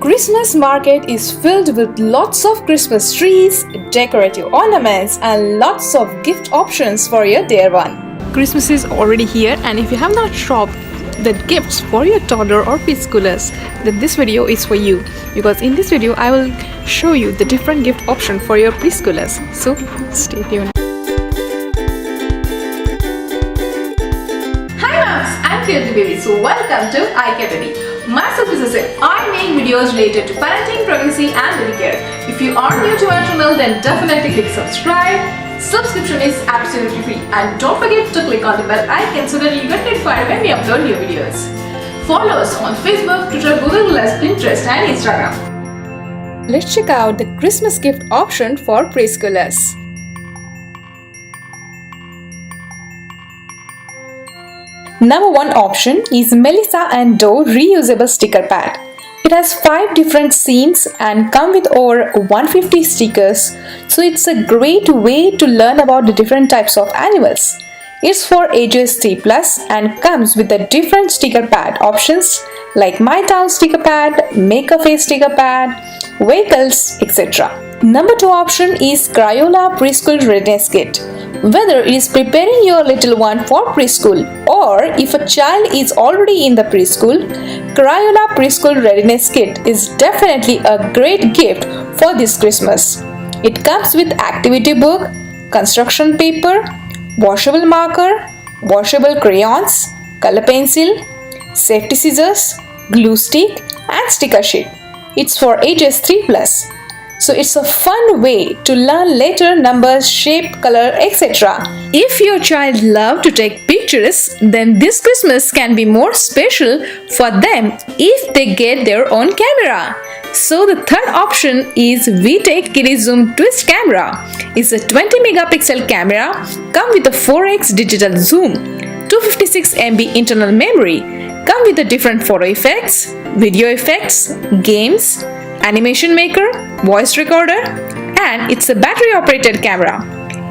Christmas market is filled with lots of Christmas trees, decorative ornaments and lots of gift options for your dear one. Christmas is already here, and if you have not shopped the gifts for your toddler or preschoolers, then this video is for you, because in this video I will show you the different gift option for your preschoolers. So stay tuned. Hi moms, I'm Kidizoom. So welcome to ICAREBABY. Myself is Azim. I make videos related to parenting, pregnancy and baby care. If you are new to our channel, then definitely click subscribe. Subscription is absolutely free, and don't forget to click on the bell icon so that you get notified when we upload new videos. Follow us on Facebook, Twitter, Google+, Pinterest and Instagram. Let's check out the Christmas gift option for preschoolers. Number 1 option is Mellisa and Doug reusable sticker pad. It has 5 different scenes and come with over 150 stickers, so it's a great way to learn about the different types of animals. It's for ages 3+ and comes with the different sticker pad options like My Town sticker pad, Make a Face sticker pad, vehicles, etc. Number 2 option is Crayola Preschool Readiness Kit. Whether it is preparing your little one for preschool or if a child is already in the preschool, Crayola Preschool Readiness Kit is definitely a great gift for this Christmas. It comes with activity book, construction paper, washable marker, washable crayons, color pencil, safety scissors, glue stick and sticker sheet. It's for ages 3+. So it's a fun way to learn letter, numbers, shape, color, etc. If your child loves to take pictures, then this Christmas can be more special for them if they get their own camera. So the third option is VTech Kidizoom Twist camera. It's a 20 megapixel camera, come with a 4x digital zoom, 256 MB internal memory, come with the different photo effects, video effects, games, animation maker, voice recorder, and it's a battery operated camera.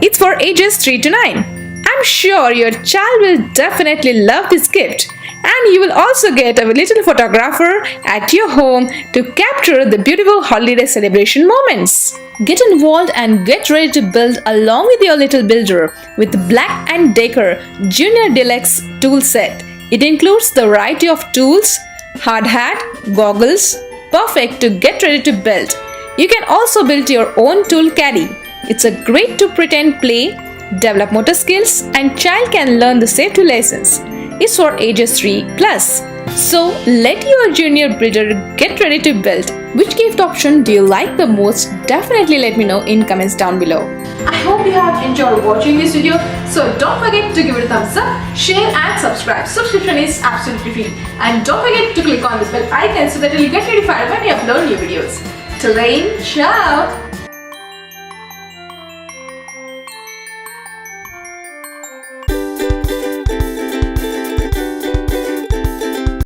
It's for ages 3 to 9. I'm sure your child will definitely love this gift, and you will also get a little photographer at your home to capture the beautiful holiday celebration moments. Get involved and get ready to build along with your little builder with Black & Decker Junior Deluxe tool set. It includes the variety of tools, hard hat, goggles, perfect to get ready to build. You can also build your own tool caddy. It's a great to pretend play, develop motor skills, and child can learn the safety lessons. It's for ages 3+. So let your junior builder get ready to build. Which gift option do you like the most? Definitely let me know in comments down below. I hope you have enjoyed watching this video. So don't forget to give it a thumbs up, share and subscribe. Subscription is absolutely free. And don't forget to click on the bell icon so that you'll get notified when we upload new videos. Till then, ciao!